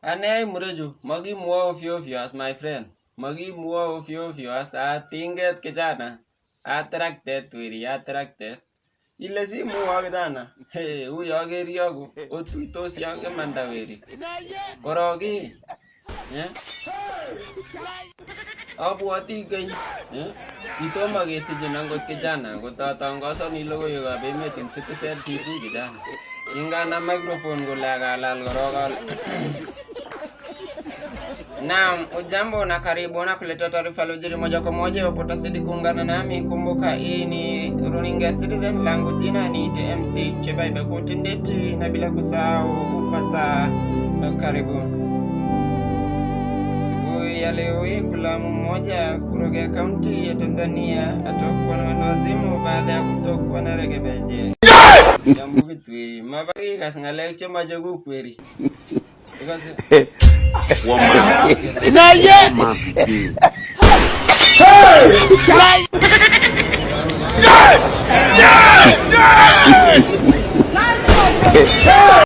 Ane mureju, magi mua ofyo ofyo as my friend. Magi mua ofyo ofyo as a tinget kijana. Attracted weri, attracted. Ile si mua kijana. Hey, huyu ageri yangu. Otuitos yangu manda weri. Korogi. Yeah. Abwoti keny. Itomo kesichin angot kijana. Kotatangasan logoiwekab emet en Citizen TV kijana. Ingana microphone kole akalal korok. Naam, ujambo na karibu na kuleta taarifa iliyojiri moja kwa moja. Utazidi kuungana nami. Kumbuka hii ni runinga Citizen, langu jina ni TMC Chebaibe Kutindeti, na bila kusahau ufasa. Karibu. Siku ya leo hii kulamu mmoja kutoka kaunti ya Tanzania atokwa na wazimu baada ya kutokwa na regebeje. Jambo kitu mabaki kasingalek choma jagu kweri. Hey!